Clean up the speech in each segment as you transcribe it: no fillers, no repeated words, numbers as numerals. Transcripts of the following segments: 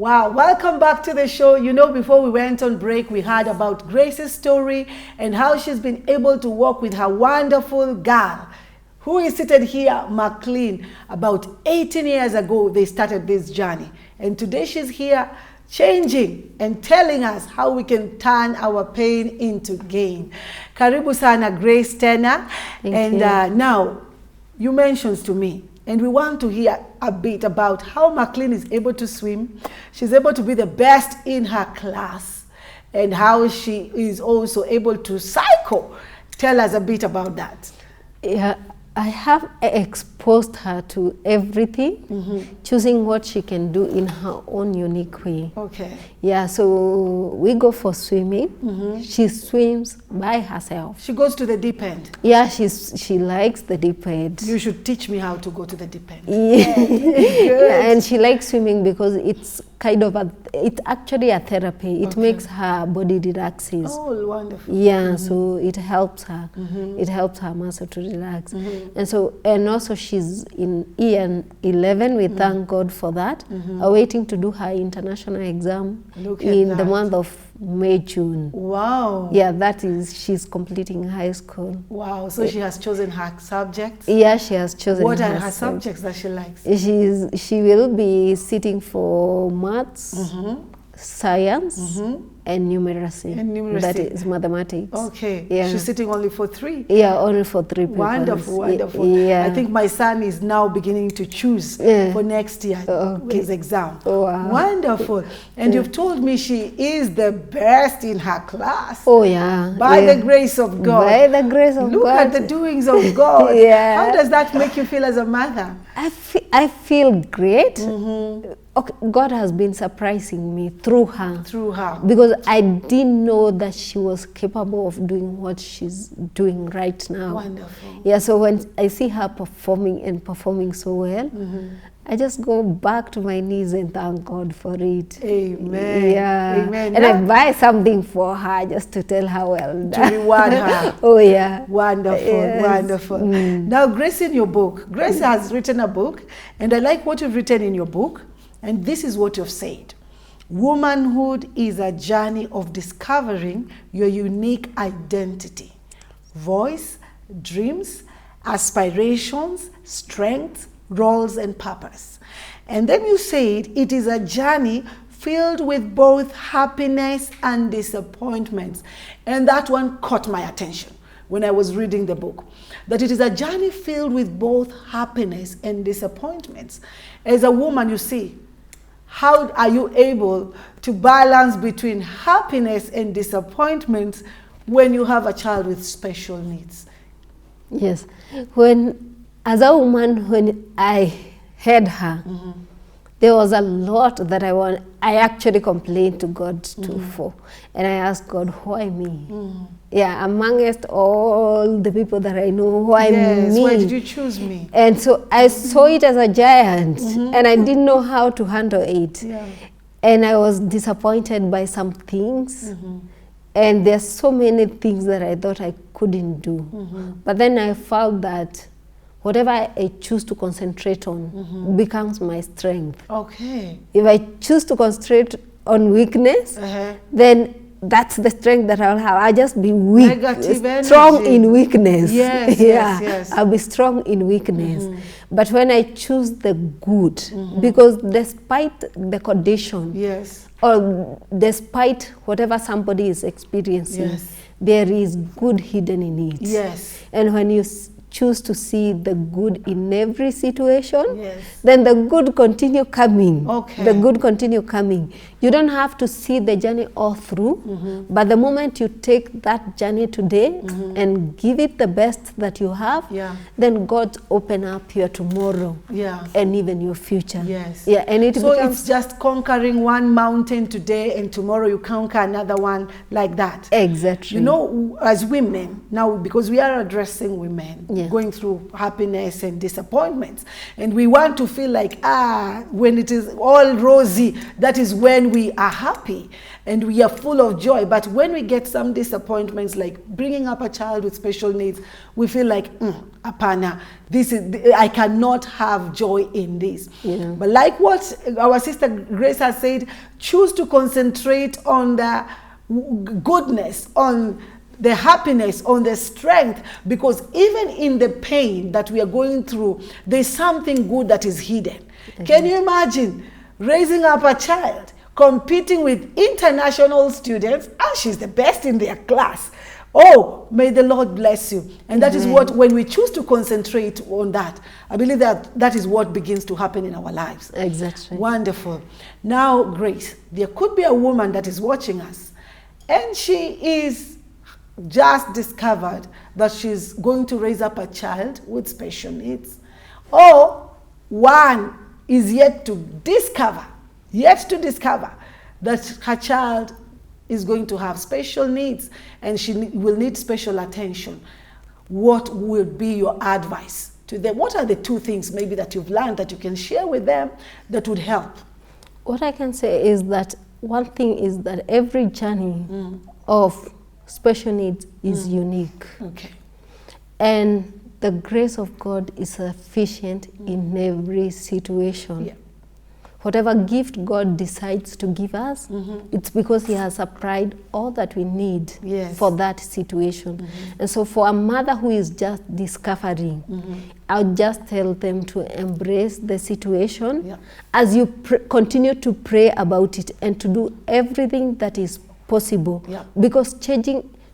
Wow, welcome back to the show. You know, before we went on break, we heard about Grace's story and how she's been able to work with her wonderful girl, who is seated here, Macleen. About 18 years ago, they started this journey. And today she's here changing and telling us how we can turn our pain into gain. Karibu sana, Grace Tena. Thank you. Now, you mentioned to me, and we want to hear a bit about how Macleen is able to swim. She's able to be the best in her class, and how she is also able to cycle. Tell us a bit about that. Yeah, I have exposed her to everything, choosing what she can do in her own unique way. Okay. Yeah, so we go for swimming. She swims by herself. She goes to the deep end. Yeah, she likes the deep end. You should teach me how to go to the deep end. Yeah. Good. Yeah, and she likes swimming because it's kind of it's actually a therapy. It makes her body relaxes. Oh, wonderful. Yeah, so it helps her. It helps her muscle to relax. And so, and also she's in year 11. We thank God for that. Waiting to do her international exam in the month of May, June. Wow. Yeah, that is, she's completing high school. Wow, so she has chosen her subjects? Yeah, she has chosen What are her subjects that she likes? She will be sitting for maths, science, and numeracy. That is mathematics. Okay. Yeah. She's sitting only for 3. Yeah, only for 3 papers. Wonderful, wonderful. Yeah. I think my son is now beginning to choose for next year his exam. Wow. Wonderful. And you've told me she is the best in her class. Oh yeah. By the grace of God. By the grace of Look God. at the doings of God. Yeah. How does that make you feel as a mother? I feel great. Okay, God has been surprising me through her. Through her. Because I didn't know that she was capable of doing what she's doing right now. Wonderful. Yeah, so when I see her performing so well, I just go back to my knees and thank God for it. Amen. Yeah. Amen. And I buy something for her just to tell her well done. To reward her. Oh yeah. Wonderful, Yes. wonderful. Now, Grace, in your book, Grace has written a book, and I like what you've written in your book, and this is what you've said. Womanhood is a journey of discovering your unique identity, voice, dreams, aspirations, strengths, roles, and purpose. And then you said it is a journey filled with both happiness and disappointments. And that one caught my attention when I was reading the book, that it is a journey filled with both happiness and disappointments. As a woman, you see, how are you able to balance between happiness and disappointment when you have a child with special needs? Yes. As a woman, when I had her, there was a lot that I actually complained to God for. And I asked God, why me? Yeah, amongst all the people that I know, why me? Why did you choose me? And so I saw it as a giant, and I didn't know how to handle it. Yeah. And I was disappointed by some things. And there's so many things that I thought I couldn't do. But then I found that whatever I choose to concentrate on becomes my strength. Okay. If I choose to concentrate on weakness, then that's the strength that I'll have. I'll just be weak, strong energy. in weakness. Yes, yeah, yes. I'll be strong in weakness. But when I choose the good, because despite the condition, or despite whatever somebody is experiencing, there is good hidden in it. Yes. And when you choose to see the good in every situation, then the good continue coming. Okay. The good continue coming. You don't have to see the journey all through, but the moment you take that journey today and give it the best that you have, then God open up your tomorrow and even your future. Yes. Yeah, and it so becomes it's just conquering one mountain today, and tomorrow you conquer another one, like that. Exactly. You know, as women, now because we are addressing women, going through happiness and disappointments. And we want to feel like, when it is all rosy, that is when we are happy and we are full of joy. But when we get some disappointments, like bringing up a child with special needs, we feel like, apana, I cannot have joy in this. Yeah. But like what our sister Grace has said, choose to concentrate on the goodness, on the happiness, on the strength, because even in the pain that we are going through, there's something good that is hidden. Can you imagine raising up a child, competing with international students, and she's the best in their class? Oh, may the Lord bless you. And that is what, when we choose to concentrate on that, I believe that is what begins to happen in our lives. Exactly. Wonderful. Now, Grace, there could be a woman that is watching us, and she is just discovered that she's going to raise up a child with special needs. Or one is yet to discover that her child is going to have special needs and she will need special attention. What would be your advice to them? What are the two things maybe that you've learned that you can share with them that would help? What I can say is that one thing is that every journey of special needs is unique. Okay. And the grace of God is sufficient in every situation. Yeah. Whatever gift God decides to give us, it's because he has supplied all that we need for that situation. And so for a mother who is just discovering, I'll just tell them to embrace the situation as you continue to pray about it and to do everything that is possible. Because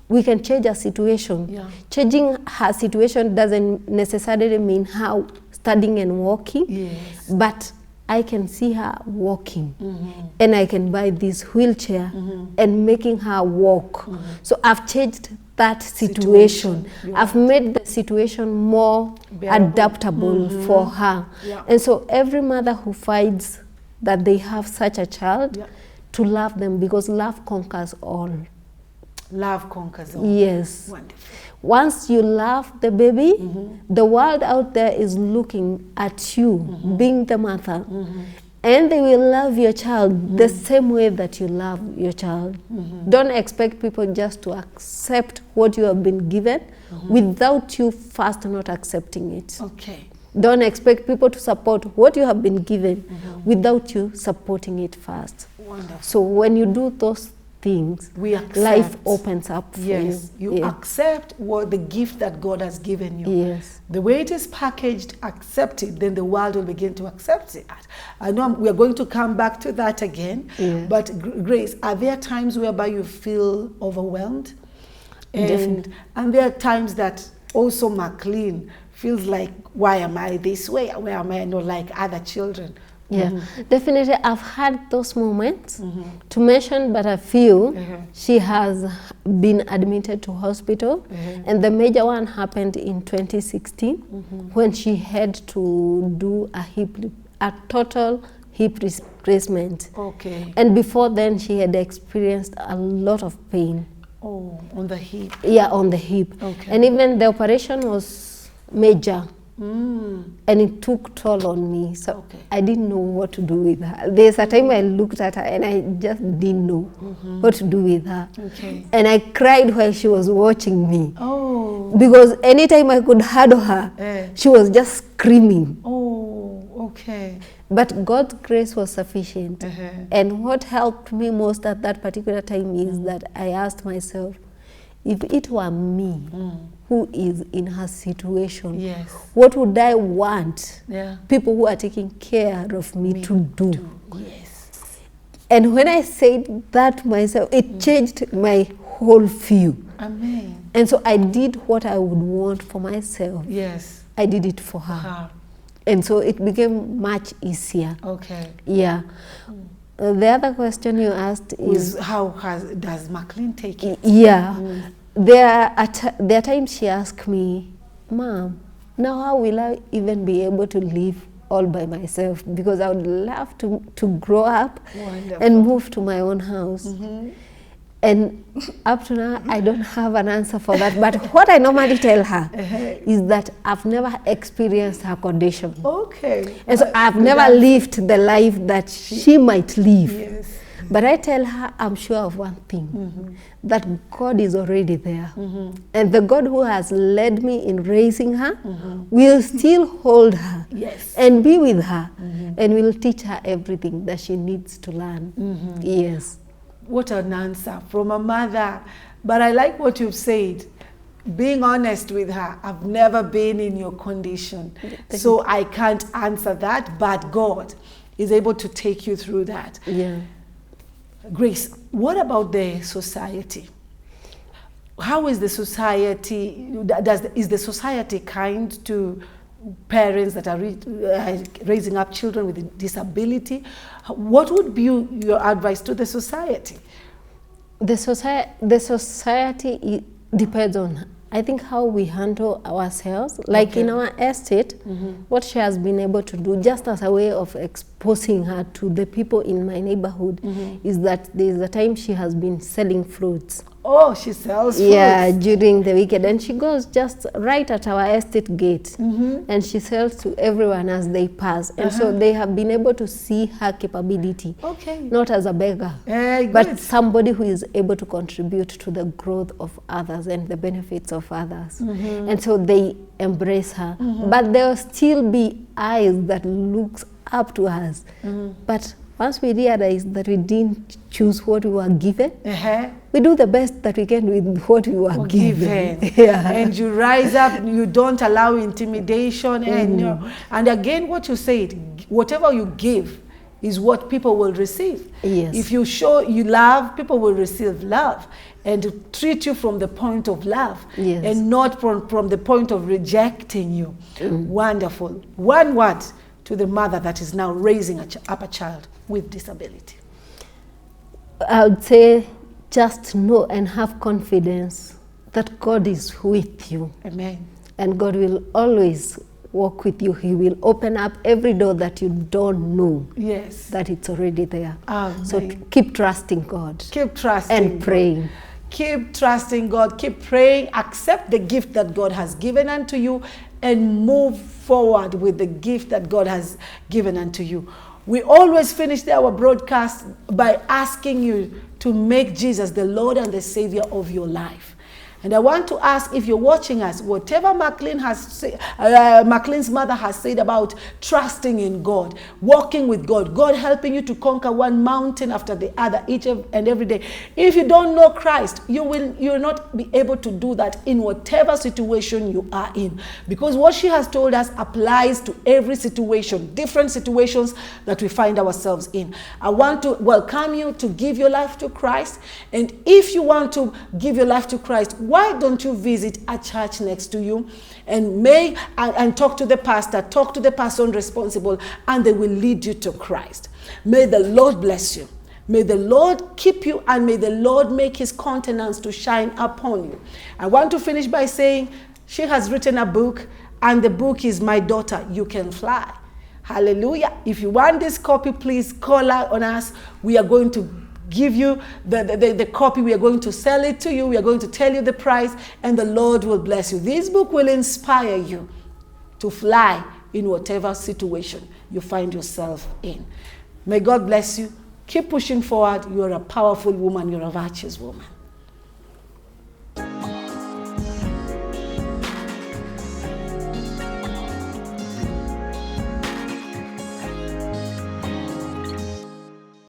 we can change a situation. Changing her situation doesn't necessarily mean how studying and walking, but I can see her walking and I can buy this wheelchair and making her walk. So I've changed that situation. I've made the situation more adaptable for her. And so every mother who finds that they have such a child, to love them, because love conquers all. Love conquers all. Yes. Wonderful. Once you love the baby, the world out there is looking at you, being the mother, and they will love your child the same way that you love your child. Don't expect people just to accept what you have been given without you first not accepting it. Okay. Don't expect people to support what you have been given without you supporting it first. Wonderful. So when you do those things, life opens up for you. You accept what the gift that God has given you. Yes. The way it is packaged, accept it, then the world will begin to accept it. I know we are going to come back to that again, but Grace, are there times whereby you feel overwhelmed? And there are times that also Macleen feels like, why am I this way? Why am I not like other children? Yeah, definitely I've had those moments. To mention but a few, she has been admitted to hospital, and the major one happened in 2016 when she had to do a total hip replacement. Okay. And before then she had experienced a lot of pain. Oh, on the hip. Yeah, on the hip. Okay. And even the operation was major. And it took toll on me, so I didn't know what to do with her. There's a time I looked at her and I just didn't know what to do with her. And I cried while she was watching me. Because anytime I could handle her, she was just screaming. But God's grace was sufficient. And what helped me most at that particular time is that I asked myself, if it were me who is in her situation, what would I want people who are taking care of me to do? And when I said that myself, it changed my whole view. Amen. And so I did what I would want for myself. I did it for her. And so it became much easier. Yeah. The other question you asked is how does Macleen take it? There are times she asks me, Mom, now how will I even be able to live all by myself? Because I would love to grow up and move to my own house. And up to now, I don't have an answer for that. But what I normally tell her is that I've never experienced her condition. Okay. And so I've never lived the life that she might live. Yes. But I tell her, I'm sure of one thing, that God is already there. And the God who has led me in raising her will still hold her and be with her and will teach her everything that she needs to learn. Yes. What an answer from a mother. But I like what you've said. Being honest with her, I've never been in your condition. So I can't answer that, but God is able to take you through that. Yeah. Grace, what about the society? How is the society, is the society kind to parents that are raising up children with a disability? What would be your advice to the society? The society depends on, I think, how we handle ourselves. Like in our estate, what she has been able to do, just as a way of exposing her to the people in my neighborhood, is that there's a time she has been selling fruits. Oh, she sells fruits? Yeah, during the weekend. And she goes just right at our estate gate. And she sells to everyone as they pass. And so they have been able to see her capability. Okay. Not as a beggar, but somebody who is able to contribute to the growth of others and the benefits of others. And so they embrace her. But there will still be eyes that looks up to us. But once we realize that we didn't choose what we were given, we do the best that we can with what we were given. And you rise up, you don't allow intimidation. And again, what you said, whatever you give is what people will receive. If you show you love, people will receive love and treat you from the point of love and not from the point of rejecting you. Wonderful. One word to the mother that is now raising up a child with disability. I would say just know and have confidence that God is with you. Amen. And God will always walk with you. He will open up every door that you don't know. That it's already there. Amen. So keep trusting God. Keep trusting and praying. God. Keep trusting God. Keep praying. Accept the gift that God has given unto you and move forward with the gift that God has given unto you. We always finish our broadcast by asking you to make Jesus the Lord and the Savior of your life. And I want to ask, if you're watching us, whatever Macleen has said, Macleen's mother has said about trusting in God, walking with God, God helping you to conquer one mountain after the other each and every day. If you don't know Christ, you will not be able to do that in whatever situation you are in. Because what she has told us applies to every situation, different situations that we find ourselves in. I want to welcome you to give your life to Christ. And if you want to give your life to Christ, why don't you visit a church next to you and talk to the pastor, talk to the person responsible, and they will lead you to Christ. May the Lord bless you. May the Lord keep you, and may the Lord make his countenance to shine upon you. I want to finish by saying she has written a book, and the book is My Daughter, You Can Fly. Hallelujah. If you want this copy, please call out on us. We are going to give you the copy. We are going to sell it to you. We are going to tell you the price, and the Lord will bless you. This book will inspire you to fly in whatever situation you find yourself in. May God bless you. Keep pushing forward. You're a powerful woman. You're a virtuous woman.